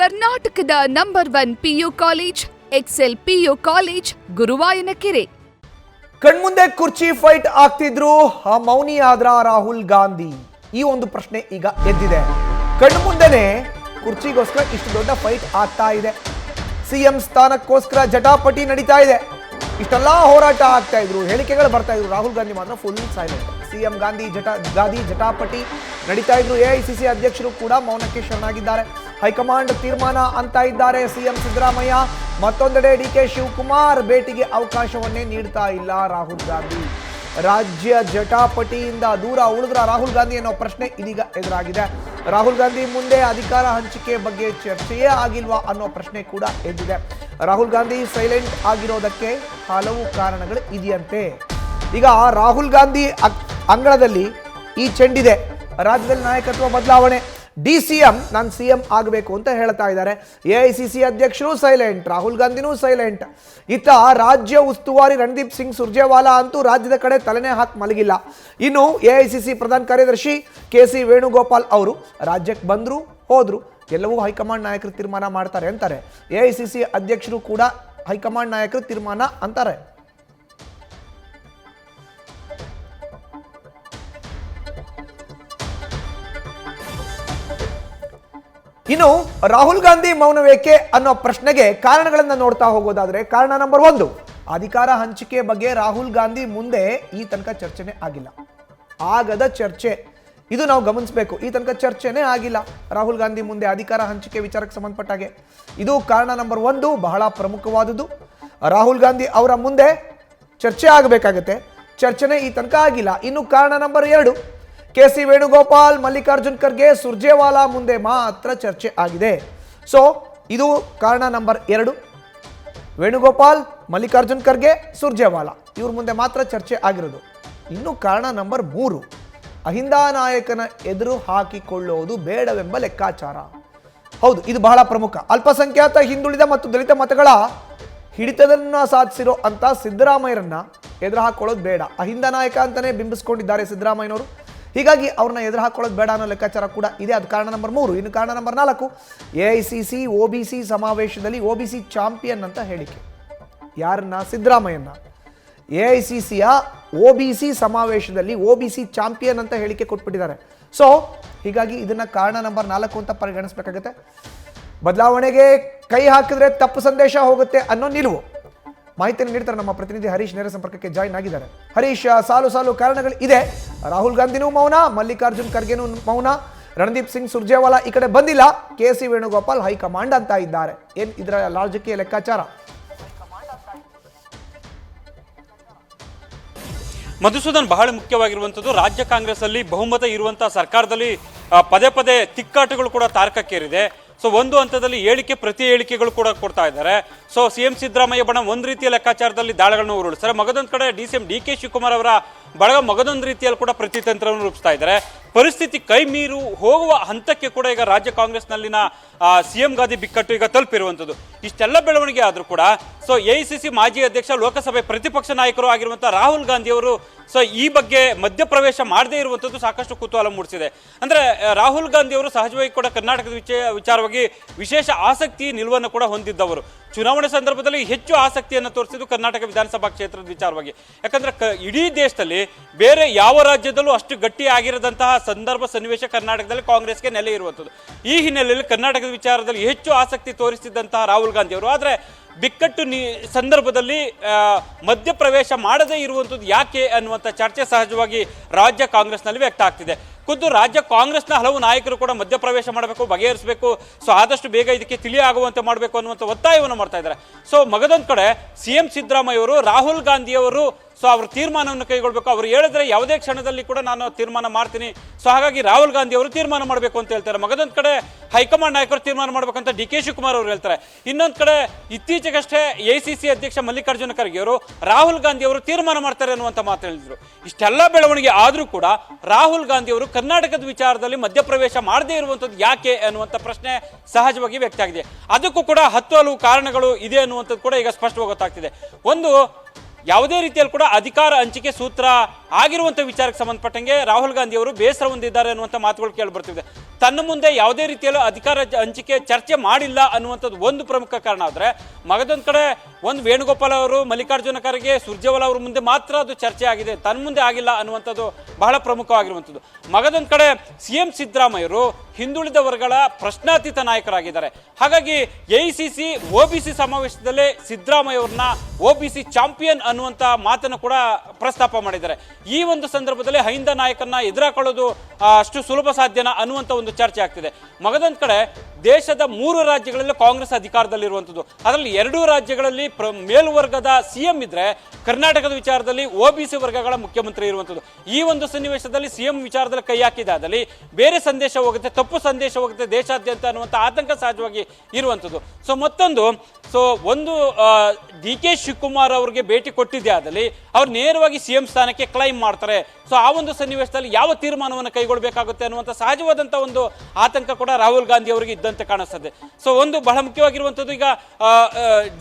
ಕರ್ನಾಟಕದ number 1 PU college Excel PU college Guruvayanakere. ಕಣ್ಮುಂದೆ ಕುರ್ಚಿ ಫೈಟ್ ಆಗ್ತಿದ್ರು ಆ ಮೌನಿ ಆದ್ರ ರಾಹುಲ್ ಗಾಂಧಿ. ಈ ಒಂದು ಪ್ರಶ್ನೆ ಈಗ ಎದ್ದಿದೆ. ಕಣ್ಮುಂದೆನೆ ಕುರ್ಚಿಗೋಸ್ಕರ ಇಷ್ಟು ದೊಡ್ಡ ಫೈಟ್ ಆಗ್ತಾ ಇದೆ. ಸಿಎಂ ಸ್ಥಾನಕ್ಕೋಸ್ಕರ ಜಟಾಪಟಿ ನಡೀತಾ ಇದೆ. ಇಷ್ಟೆಲ್ಲ ಹೋರಾಟ ಆಗ್ತಾ ಇದ್ರು, ಹೇಳಿಕೆಗಳು ಬರ್ತಾ ಇದ್ರು. ರಾಹುಲ್ ಗಾಂಧಿ ಮಾತ್ರ ಫುಲ್ ಸೈಲೆಂಟ್. ಸಿಎಂ ಗಾಂಧಿ ಜಟಾಪಟಿ ನಡೀತಾ ಇದ್ರು. ಎಐಸಿಸಿ ಅಧ್ಯಕ್ಷರು ಕೂಡ ಮೌನಕ್ಕೆ ಶರಣಾಗಿದ್ದಾರೆ. ಹೈಕಮಾಂಡ್ ತೀರ್ಮಾನ ಅಂತ ಇದ್ದಾರೆ ಸಿಎಂ ಸಿದ್ದರಾಮಯ್ಯ. ಮತ್ತೊಂದೆಡೆ ಡಿಕೆ ಶಿವಕುಮಾರ್ ಭೇಟಿಗೆ ಅವಕಾಶವನ್ನೇ ನೀಡ್ತಾ ಇಲ್ಲ ರಾಹುಲ್ ಗಾಂಧಿ. ರಾಜ್ಯ ಜಟಾಪಟಿಯಿಂದ ದೂರ ಉಳಿದ್ರ ರಾಹುಲ್ ಗಾಂಧಿ ಅನ್ನೋ ಪ್ರಶ್ನೆ ಇದೀಗ ಎದುರಾಗಿದೆ. ರಾಹುಲ್ ಗಾಂಧಿ ಮುಂದೆ ಅಧಿಕಾರ ಹಂಚಿಕೆ ಬಗ್ಗೆ ಚರ್ಚೆಯೇ ಆಗಿಲ್ವಾ ಅನ್ನೋ ಪ್ರಶ್ನೆ ಕೂಡ ಎದ್ದಿದೆ. ರಾಹುಲ್ ಗಾಂಧಿ ಸೈಲೆಂಟ್ ಆಗಿರೋದಕ್ಕೆ ಹಲವು ಕಾರಣಗಳು ಇದೆಯಂತೆ. ಈಗ ರಾಹುಲ್ ಗಾಂಧಿ ಅಂಗಳದಲ್ಲಿ ಈ ಚೆಂಡಿದೆ. ರಾಜ್ಯದಲ್ಲಿ ನಾಯಕತ್ವ ಬದಲಾವಣೆ. DCM ನಾನು CM ಆಗಬೇಕು ಅಂತ ಹೇಳ್ತಾ ಇದ್ದಾರೆ. ಎಐಸಿಸಿ ಅಧ್ಯಕ್ಷರು ಸೈಲೆಂಟ್, ರಾಹುಲ್ ಗಾಂಧಿನೂ ಸೈಲೆಂಟ್. ಇತ್ತ ರಾಜ್ಯ ಉಸ್ತುವಾರಿ ರಣದೀಪ್ ಸಿಂಗ್ ಸುರ್ಜೇವಾಲಾ ಅಂತೂ ರಾಜ್ಯದ ಕಡೆ ತಲೆನೇ ಹಾಕಿ ಮಲಗಿಲ್ಲ. ಇನ್ನು ಎಐಸಿಸಿ ಪ್ರಧಾನ ಕಾರ್ಯದರ್ಶಿ KC ವೇಣುಗೋಪಾಲ್ ಅವರು ರಾಜ್ಯಕ್ಕೆ ಬಂದ್ರು ಹೋದ್ರು, ಎಲ್ಲವೂ ಹೈಕಮಾಂಡ್ ನಾಯಕರು ತೀರ್ಮಾನ ಮಾಡ್ತಾರೆ ಅಂತಾರೆ. ಎಐಸಿಸಿ ಅಧ್ಯಕ್ಷರು ಕೂಡ ಹೈಕಮಾಂಡ್ ನಾಯಕರು ತೀರ್ಮಾನ ಅಂತಾರೆ. ಇನ್ನು ರಾಹುಲ್ ಗಾಂಧಿ ಮೌನವೇಕೆ ಅನ್ನೋ ಪ್ರಶ್ನೆಗೆ ಕಾರಣಗಳನ್ನ ನೋಡ್ತಾ ಹೋಗೋದಾದ್ರೆ, ಕಾರಣ ನಂಬರ್ 1, ಅಧಿಕಾರ ಹಂಚಿಕೆ ಬಗ್ಗೆ ರಾಹುಲ್ ಗಾಂಧಿ ಮುಂದೆ ಈ ತನಕ ಚರ್ಚೆನೇ ಆಗಿಲ್ಲ. ಆಗದ ಚರ್ಚೆ ಇದು ನಾವು ಗಮನಿಸಬೇಕು. ಈ ತನಕ ಚರ್ಚೆನೇ ಆಗಿಲ್ಲ ರಾಹುಲ್ ಗಾಂಧಿ ಮುಂದೆ ಅಧಿಕಾರ ಹಂಚಿಕೆ ವಿಚಾರಕ್ಕೆ ಸಂಬಂಧಪಟ್ಟಾಗೆ. ಇದು ಕಾರಣ ನಂಬರ್ 1, ಬಹಳ ಪ್ರಮುಖವಾದುದು. ರಾಹುಲ್ ಗಾಂಧಿ ಅವರ ಮುಂದೆ ಚರ್ಚೆ ಆಗಬೇಕಾಗತ್ತೆ, ಚರ್ಚೆನೇ ಈ ತನಕ ಆಗಿಲ್ಲ. ಇನ್ನು ಕಾರಣ ನಂಬರ್ 2, KC ವೇಣುಗೋಪಾಲ್, ಮಲ್ಲಿಕಾರ್ಜುನ್ ಖರ್ಗೆ, ಸುರ್ಜೇವಾಲಾ ಮುಂದೆ ಮಾತ್ರ ಚರ್ಚೆ ಆಗಿದೆ. ಸೊ ಇದು ಕಾರಣ ನಂಬರ್ 2. ವೇಣುಗೋಪಾಲ್, ಮಲ್ಲಿಕಾರ್ಜುನ್ ಖರ್ಗೆ, ಸುರ್ಜೇವಾಲಾ ಇವ್ರ ಮುಂದೆ ಮಾತ್ರ ಚರ್ಚೆ ಆಗಿರೋದು. ಇನ್ನು ಕಾರಣ ನಂಬರ್ 3, ಅಹಿಂದ ನಾಯಕನ ಎದುರು ಹಾಕಿಕೊಳ್ಳುವುದು ಬೇಡವೆಂಬ ಲೆಕ್ಕಾಚಾರ. ಹೌದು, ಇದು ಬಹಳ ಪ್ರಮುಖ. ಅಲ್ಪಸಂಖ್ಯಾತ, ಹಿಂದುಳಿದ ಮತ್ತು ದಲಿತ ಮತಗಳ ಹಿಡಿತದನ್ನ ಸಾಧಿಸಿರೋ ಅಂತ ಸಿದ್ದರಾಮಯ್ಯರನ್ನ ಎದುರು ಹಾಕೊಳ್ಳೋದು ಬೇಡ. ಅಹಿಂದ ನಾಯಕ ಅಂತಾನೆ ಬಿಂಬಿಸ್ಕೊಂಡಿದ್ದಾರೆ ಸಿದ್ದರಾಮಯ್ಯನವರು. ಹೀಗಾಗಿ ಅವ್ರನ್ನ ಎದುರು ಹಾಕೊಳ್ಳೋದು ಬೇಡ ಅನ್ನೋ ಲೆಕ್ಕಾಚಾರ ಕೂಡ ಇದೆ. ಅದು ಕಾರಣ ನಂಬರ್ 3. ಇನ್ನು ಕಾರಣ ನಂಬರ್ 4, ಎಐಸಿಸಿ OBC ಸಮಾವೇಶದಲ್ಲಿ OBC ಚಾಂಪಿಯನ್ ಅಂತ ಹೇಳಿಕೆ. ಯಾರನ್ನ? ಸಿದ್ದರಾಮಯ್ಯನ. ಎಐಸಿಸಿಯ OBC ಸಮಾವೇಶದಲ್ಲಿ OBC ಚಾಂಪಿಯನ್ ಅಂತ ಹೇಳಿಕೆ ಕೊಟ್ಬಿಟ್ಟಿದ್ದಾರೆ. ಸೊ ಹೀಗಾಗಿ ಇದನ್ನ ಕಾರಣ ನಂಬರ್ 4 ಅಂತ ಪರಿಗಣಿಸಬೇಕಾಗುತ್ತೆ. ಬದಲಾವಣೆಗೆ ಕೈ ಹಾಕಿದ್ರೆ ತಪ್ಪು ಸಂದೇಶ ಹೋಗುತ್ತೆ ಅನ್ನೋ ನಿಲುವು. ಮಾಹಿತಿಯನ್ನು ನೀಡ್ತಾರೆ ನಮ್ಮ ಪ್ರತಿನಿಧಿ ಹರೀಶ್. ನೇರ ಸಂಪರ್ಕಕ್ಕೆ ಜಾಯಿನ್ ಆಗಿದ್ದಾರೆ. ಹರೀಶ್, ಸಾಲು ಕಾರಣಗಳು ಇದೆ. ರಾಹುಲ್ ಗಾಂಧಿನೂ ಮೌನ, ಮಲ್ಲಿಕಾರ್ಜುನ್ ಖರ್ಗೆನೂ ಮೌನ, ರಣದೀಪ್ ಸಿಂಗ್ ಸುರ್ಜೇವಾಲಾ ಈ ಕಡೆ ಬಂದಿಲ್ಲ, KC ವೇಣುಗೋಪಾಲ್ ಹೈಕಮಾಂಡ್ ಅಂತ ಇದ್ದಾರೆ. ಏನ್ ಇದರ ರಾಜಕೀಯ ಲೆಕ್ಕಾಚಾರ? ಮಧುಸೂದನ್, ಬಹಳ ಮುಖ್ಯವಾಗಿರುವಂಥದ್ದು, ರಾಜ್ಯ ಕಾಂಗ್ರೆಸ್ ಅಲ್ಲಿ ಬಹುಮತ ಇರುವಂತಹ ಸರ್ಕಾರದಲ್ಲಿ ಪದೇ ತಿಕ್ಕಾಟಗಳು ಕೂಡ ತಾರಕಕ್ಕೇರಿದೆ. ಸೊ ಒಂದು ಹಂತದಲ್ಲಿ ಪ್ರತಿ ಹೇಳಿಕೆಗಳು ಕೂಡ ಕೊಡ್ತಾ ಇದ್ದಾರೆ. ಸೊ CM ಸಿದ್ದರಾಮಯ್ಯ ಬಣ ಒಂದು ರೀತಿಯ ಲೆಕ್ಕಾಚಾರದಲ್ಲಿ ದಾಳಗಳನ್ನು ಉರುಳಿಸ್ತಾರೆ. ಮಗದೊಂದು ಕಡೆ DCM DK ಶಿವಕುಮಾರ್ ಅವರ ಬಳಗ ಮಗದೊಂದು ರೀತಿಯಲ್ಲಿ ಕೂಡ ಪ್ರತಿತಂತ್ರವನ್ನು ರೂಪಿಸ್ತಾ ಇದ್ದಾರೆ. ಪರಿಸ್ಥಿತಿ ಕೈ ಮೀರು ಹೋಗುವ ಹಂತಕ್ಕೆ ಕೂಡ ಈಗ ರಾಜ್ಯ ಕಾಂಗ್ರೆಸ್ನಲ್ಲಿನ CM ಗಾಂಧಿ ಬಿಕ್ಕಟ್ಟು ಈಗ ತಲುಪಿರುವಂಥದ್ದು. ಇಷ್ಟೆಲ್ಲ ಬೆಳವಣಿಗೆ ಆದರೂ ಕೂಡ ಸೊ ಎಐಸಿಸಿ ಮಾಜಿ ಅಧ್ಯಕ್ಷ, ಲೋಕಸಭೆ ಪ್ರತಿಪಕ್ಷ ನಾಯಕರು ಆಗಿರುವಂತಹ ರಾಹುಲ್ ಗಾಂಧಿ ಅವರು ಸೊ ಈ ಬಗ್ಗೆ ಮಧ್ಯಪ್ರವೇಶ ಮಾಡದೇ ಇರುವಂಥದ್ದು ಸಾಕಷ್ಟು ಕುತೂಹಲ ಮೂಡಿಸಿದೆ. ಅಂದ್ರೆ ರಾಹುಲ್ ಗಾಂಧಿ ಅವರು ಸಹಜವಾಗಿ ಕೂಡ ಕರ್ನಾಟಕದ ವಿಚಾರವಾಗಿ ವಿಶೇಷ ಆಸಕ್ತಿ ನಿಲುವನ್ನು ಕೂಡ ಹೊಂದಿದ್ದವರು. ಚುನಾವಣೆ ಸಂದರ್ಭದಲ್ಲಿ ಹೆಚ್ಚು ಆಸಕ್ತಿಯನ್ನು ತೋರಿಸಿದ್ದು ಕರ್ನಾಟಕ ವಿಧಾನಸಭಾ ಕ್ಷೇತ್ರದ ವಿಚಾರವಾಗಿ. ಯಾಕಂದ್ರೆ ಇಡೀ ದೇಶದಲ್ಲಿ ಬೇರೆ ಯಾವ ರಾಜ್ಯದಲ್ಲೂ ಅಷ್ಟು ಗಟ್ಟಿ ಆಗಿರದಂತಹ ಸಂದರ್ಭ ಸನ್ನಿವೇಶ ಕರ್ನಾಟಕದಲ್ಲಿ ಕಾಂಗ್ರೆಸ್ಗೆ ನೆಲೆ ಇರುವಂಥದ್ದು. ಈ ಹಿನ್ನೆಲೆಯಲ್ಲಿ ಕರ್ನಾಟಕದ ವಿಚಾರದಲ್ಲಿ ಹೆಚ್ಚು ಆಸಕ್ತಿ ತೋರಿಸಿದ್ದಂತಹ ರಾಹುಲ್ ಗಾಂಧಿ ಅವರು ಆದರೆ ಬಿಕ್ಕಟ್ಟು ಸಂದರ್ಭದಲ್ಲಿ ಮಧ್ಯಪ್ರವೇಶ ಮಾಡದೇ ಇರುವಂಥದ್ದು ಯಾಕೆ ಅನ್ನುವಂಥ ಚರ್ಚೆ ಸಹಜವಾಗಿ ರಾಜ್ಯ ಕಾಂಗ್ರೆಸ್ನಲ್ಲಿ ವ್ಯಕ್ತ ಆಗ್ತಿದೆ. ಖುದ್ದು ರಾಜ್ಯ ಕಾಂಗ್ರೆಸ್ನ ಹಲವು ನಾಯಕರು ಕೂಡ ಮಧ್ಯಪ್ರವೇಶ ಮಾಡಬೇಕು, ಬಗೆಹರಿಸಬೇಕು, ಸೊ ಆದಷ್ಟು ಬೇಗ ಇದಕ್ಕೆ ತಿಳಿಯಾಗುವಂತೆ ಮಾಡಬೇಕು ಅನ್ನುವಂಥ ಒತ್ತಾಯವನ್ನು ಮಾಡ್ತಾ ಇದ್ದಾರೆ. ಸೊ ಮಗದೊಂದು ಕಡೆ CM ಸಿದ್ದರಾಮಯ್ಯ ಅವರು ರಾಹುಲ್ ಗಾಂಧಿ ಅವರು ಸೊ ಅವ್ರ ತೀರ್ಮಾನವನ್ನು ಕೈಗೊಳ್ಳಬೇಕು. ಅವರು ಹೇಳಿದ್ರೆ ಯಾವುದೇ ಕ್ಷಣದಲ್ಲಿ ಕೂಡ ನಾನು ತೀರ್ಮಾನ ಮಾಡ್ತೀನಿ. ಸೊ ಹಾಗಾಗಿ ರಾಹುಲ್ ಗಾಂಧಿ ಅವರು ತೀರ್ಮಾನ ಮಾಡಬೇಕು ಅಂತ ಹೇಳ್ತಾರೆ. ಮಗದೊಂದು ಕಡೆ ಹೈಕಮಾಂಡ್ ನಾಯಕರು ತೀರ್ಮಾನ ಮಾಡಬೇಕಂತ DK ಶಿವಕುಮಾರ್ ಅವರು ಹೇಳ್ತಾರೆ. ಇನ್ನೊಂದು ಕಡೆ ಇತ್ತೀಚೆಗಷ್ಟೇ ಎಐಸಿಸಿ ಅಧ್ಯಕ್ಷ ಮಲ್ಲಿಕಾರ್ಜುನ ಖರ್ಗೆ ಅವರು ರಾಹುಲ್ ಗಾಂಧಿ ಅವರು ತೀರ್ಮಾನ ಮಾಡ್ತಾರೆ ಅನ್ನುವಂಥ ಮಾತು ಹೇಳಿದ್ರು. ಇಷ್ಟೆಲ್ಲ ಬೆಳವಣಿಗೆ ಆದರೂ ಕೂಡ ರಾಹುಲ್ ಗಾಂಧಿ ಅವರು ಕರ್ನಾಟಕದ ವಿಚಾರದಲ್ಲಿ ಮಧ್ಯಪ್ರವೇಶ ಮಾಡದೇ ಇರುವಂಥದ್ದು ಯಾಕೆ ಅನ್ನುವಂಥ ಪ್ರಶ್ನೆ ಸಹಜವಾಗಿ ವ್ಯಕ್ತ ಆಗಿದೆ. ಅದಕ್ಕೂ ಕೂಡ ಹಲವು ಕಾರಣಗಳು ಇದೆ ಅನ್ನುವಂಥದ್ದು ಕೂಡ ಈಗ ಸ್ಪಷ್ಟವಾಗಿ ಗೊತ್ತಾಗ್ತಿದೆ. ಒಂದು, ಯಾವುದೇ ರೀತಿಯಲ್ಲಿ ಕೂಡ ಅಧಿಕಾರ ಹಂಚಿಕೆ ಸೂತ್ರ ಆಗಿರುವಂಥ ವಿಚಾರಕ್ಕೆ ಸಂಬಂಧಪಟ್ಟಂಗೆ ರಾಹುಲ್ ಗಾಂಧಿ ಅವರು ಬೇಸರ ಹೊಂದಿದ್ದಾರೆ ಅನ್ನುವಂಥ ಮಾತುಗಳು ಕೇಳಿ ಬರ್ತಿದೆ. ತನ್ನ ಮುಂದೆ ಯಾವುದೇ ರೀತಿಯಲ್ಲೂ ಅಧಿಕಾರ ಹಂಚಿಕೆ ಚರ್ಚೆ ಮಾಡಿಲ್ಲ ಅನ್ನುವಂಥದ್ದು ಒಂದು ಪ್ರಮುಖ ಕಾರಣ ಆದರೆ, ಮಗದೊಂದು ಕಡೆ ಒಂದು ವೇಣುಗೋಪಾಲ್ ಅವರು, ಮಲ್ಲಿಕಾರ್ಜುನ ಖರ್ಗೆ, ಸುರ್ಜೇವಾಲಾ ಅವ್ರ ಮುಂದೆ ಮಾತ್ರ ಅದು ಚರ್ಚೆ ಆಗಿದೆ, ತನ್ನ ಮುಂದೆ ಆಗಿಲ್ಲ ಅನ್ನುವಂಥದ್ದು ಬಹಳ ಪ್ರಮುಖವಾಗಿರುವಂಥದ್ದು. ಮಗದೊಂದು ಕಡೆ CM ಸಿದ್ದರಾಮಯ್ಯರು ಹಿಂದುಳಿದ ವರ್ಗಗಳ ಪ್ರಶ್ನಾತೀತ ನಾಯಕರಾಗಿದ್ದಾರೆ. ಹಾಗಾಗಿ AICC OBC ಸಮಾವೇಶದಲ್ಲೇ ಸಿದ್ದರಾಮಯ್ಯ ಅವ್ರನ್ನ OBC ಚಾಂಪಿಯನ್ ಅನ್ನುವಂಥ ಮಾತನ್ನು ಕೂಡ ಪ್ರಸ್ತಾಪ ಮಾಡಿದ್ದಾರೆ. ಈ ಒಂದು ಸಂದರ್ಭದಲ್ಲಿ ಹೈಂದ ನಾಯಕರನ್ನ ಎದುರಾಕೊಳ್ಳೋದು ಅಷ್ಟು ಸುಲಭ ಸಾಧ್ಯನಾ ಅನ್ನುವಂಥ ಒಂದು ಚರ್ಚೆ ಆಗ್ತಿದೆ. ಮಗದೊಂದು ಕಡೆ ದೇಶದ 3 ರಾಜ್ಯಗಳಲ್ಲಿ ಕಾಂಗ್ರೆಸ್ ಅಧಿಕಾರದಲ್ಲಿರುವಂಥದ್ದು, ಅದರಲ್ಲಿ 2 ರಾಜ್ಯಗಳಲ್ಲಿ ಮೇಲ್ವರ್ಗದ CM ಇದ್ರೆ, ಕರ್ನಾಟಕದ ವಿಚಾರದಲ್ಲಿ OBC ವರ್ಗಗಳ ಮುಖ್ಯಮಂತ್ರಿ ಇರುವಂಥದ್ದು. ಈ ಒಂದು ಸನ್ನಿವೇಶದಲ್ಲಿ CM ವಿಚಾರದಲ್ಲಿ ಕೈ ಹಾಕಿದಾದಲ್ಲಿ ಬೇರೆ ಸಂದೇಶ ಹೋಗುತ್ತೆ, ತಪ್ಪು ಸಂದೇಶ ಹೋಗುತ್ತೆ ದೇಶಾದ್ಯಂತ ಅನ್ನುವಂಥ ಆತಂಕ ಸಹಜವಾಗಿ ಇರುವಂಥದ್ದು. ಮತ್ತೊಂದು ಒಂದು DK ಶಿವಕುಮಾರ್ ಅವರಿಗೆ ಭೇಟಿ ಕೊಟ್ಟಿದ್ದೆ ಆದಲ್ಲಿ ಅವ್ರು ನೇರವಾಗಿ CM ಸ್ಥಾನಕ್ಕೆ ಕ್ಲೈಮ್ ಮಾಡ್ತಾರೆ. ಆ ಒಂದು ಸನ್ನಿವೇಶದಲ್ಲಿ ಯಾವ ತೀರ್ಮಾನವನ್ನು ಕೈಗೊಳ್ಳಬೇಕಾಗುತ್ತೆ ಅನ್ನುವಂಥ ಸಹಜವಾದಂಥ ಒಂದು ಆತಂಕ ಕೂಡ ರಾಹುಲ್ ಗಾಂಧಿ ಅವರಿಗೆ ಇದ್ದಂತೆ ಕಾಣಿಸ್ತದೆ. ಒಂದು ಬಹಳ ಮುಖ್ಯವಾಗಿರುವಂಥದ್ದು, ಈಗ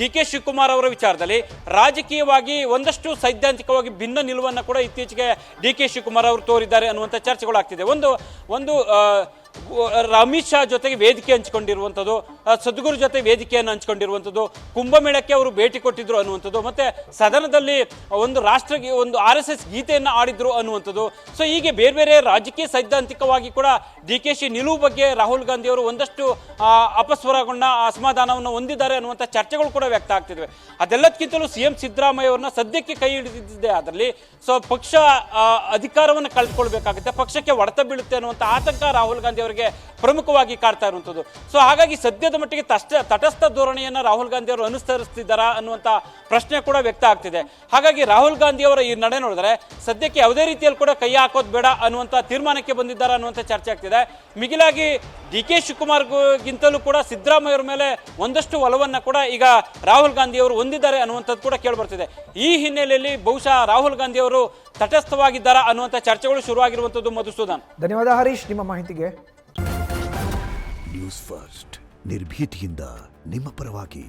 DK ಶಿವಕುಮಾರ್ ಅವರ ವಿಚಾರದಲ್ಲಿ ರಾಜಕೀಯವಾಗಿ ಒಂದಷ್ಟು ಸೈದ್ಧಾಂತಿಕವಾಗಿ ಭಿನ್ನ ನಿಲುವನ್ನು ಕೂಡ ಇತ್ತೀಚೆಗೆ DK ಶಿವಕುಮಾರ್ ಅವರು ತೋರಿದ್ದಾರೆ ಅನ್ನುವಂಥ ಚರ್ಚೆಗಳು ಆಗ್ತಿದೆ. ಒಂದು ಅಮಿತ್ ಶಾ ಜೊತೆಗೆ ವೇದಿಕೆ ಹಂಚಿಕೊಂಡಿರುವಂಥದ್ದು, ಸದ್ಗುರು ಜೊತೆ ವೇದಿಕೆಯನ್ನು ಹಂಚಿಕೊಂಡಿರುವಂಥದ್ದು, ಕುಂಭಮೇಳಕ್ಕೆ ಅವರು ಭೇಟಿ ಕೊಟ್ಟಿದ್ರು ಅನ್ನುವಂಥದ್ದು, ಮತ್ತೆ ಸದನದಲ್ಲಿ ಒಂದು RSS ಗೀತೆಯನ್ನು ಆಡಿದ್ರು ಅನ್ನುವಂಥದ್ದು. ಹೀಗೆ ಬೇರೆ ಬೇರೆ ರಾಜಕೀಯ ಸೈದ್ಧಾಂತಿಕವಾಗಿ ಕೂಡ DKಶಿ ನಿಲುವು ಬಗ್ಗೆ ರಾಹುಲ್ ಗಾಂಧಿ ಅವರು ಒಂದಷ್ಟು ಅಪಸ್ವರಗೊಂಡ ಅಸಮಾಧಾನವನ್ನು ಹೊಂದಿದ್ದಾರೆ ಅನ್ನುವಂಥ ಚರ್ಚೆಗಳು ಕೂಡ ವ್ಯಕ್ತ ಆಗ್ತಿದ್ವೆ. ಅದೆಲ್ಲದಕ್ಕಿಂತಲೂ CM ಸಿದ್ದರಾಮಯ್ಯ ಅವ್ರನ್ನ ಸದ್ಯಕ್ಕೆ ಕೈ ಹಿಡಿದಿದ್ದೆ ಅದರಲ್ಲಿ ಪಕ್ಷ ಅಧಿಕಾರವನ್ನು ಕಳೆದುಕೊಳ್ಬೇಕಾಗುತ್ತೆ, ಪಕ್ಷಕ್ಕೆ ಹೊಡೆತ ಬೀಳುತ್ತೆ ಅನ್ನುವಂಥ ಆತಂಕ ರಾಹುಲ್ ಗಾಂಧಿ ಅವರಿಗೆ ಪ್ರಮುಖವಾಗಿ ಕಾಡ್ತಾ ಇರುವಂಥದ್ದು. ಹಾಗಾಗಿ ಸದ್ಯದ ಮಟ್ಟಿಗೆ ತಟಸ್ಥ ಧೋರಣೆಯನ್ನು ರಾಹುಲ್ ಗಾಂಧಿ ಅವರು ಅನುಸರಿಸ್ತಿದ್ದಾರಾ ಅನ್ನುವಂಥ ಪ್ರಶ್ನೆ ಕೂಡ ವ್ಯಕ್ತ ಆಗ್ತಿದೆ. ಹಾಗಾಗಿ ರಾಹುಲ್ ಗಾಂಧಿ ಅವರ ಈ ನಡೆ ನೋಡಿದ್ರೆ ಸದ್ಯಕ್ಕೆ ಯಾವುದೇ ರೀತಿಯಲ್ಲಿ ಕೂಡ ಕೈ ಹಾಕೋದು ಬೇಡ ಅನ್ನುವಂಥ ತೀರ್ಮಾನಕ್ಕೆ ಬಂದಿದ್ದಾರೆ ಅನ್ನುವಂಥ ಚರ್ಚೆ ಆಗ್ತಿದೆ. ಮಿಗಿಲಾಗಿ DK ಶಿವಕುಮಾರ್ಗಿಂತಲೂ ಕೂಡ ಸಿದ್ದರಾಮಯ್ಯ ಅವರ ಮೇಲೆ ಒಂದಷ್ಟು ಒಲವನ್ನು ಕೂಡ ಈಗ ರಾಹುಲ್ ಗಾಂಧಿ ಅವರು ಹೊಂದಿದ್ದಾರೆ ಅನ್ನುವಂಥದ್ದು ಕೂಡ ಕೇಳಿಬರ್ತಿದೆ. ಈ ಹಿನ್ನೆಲೆಯಲ್ಲಿ ಬಹುಶಃ ರಾಹುಲ್ ಗಾಂಧಿ ಅವರು ತಟಸ್ಥವಾಗಿದ್ದಾರಾ ಅನ್ನುವಂಥ ಚರ್ಚೆಗಳು ಶುರುವಾಗಿರುವಂಥದ್ದು. ಮಧುಸೂದನ್, ಧನ್ಯವಾದ ಹರೀಶ್ ನಿಮ್ಮ ಮಾಹಿತಿಗೆ. ನ್ಯೂಸ್ ಫಸ್ಟ್ ನಿರ್ಭೀತಿಯಿಂದ ನಿಮ್ಮ ಪರವಾಗಿ.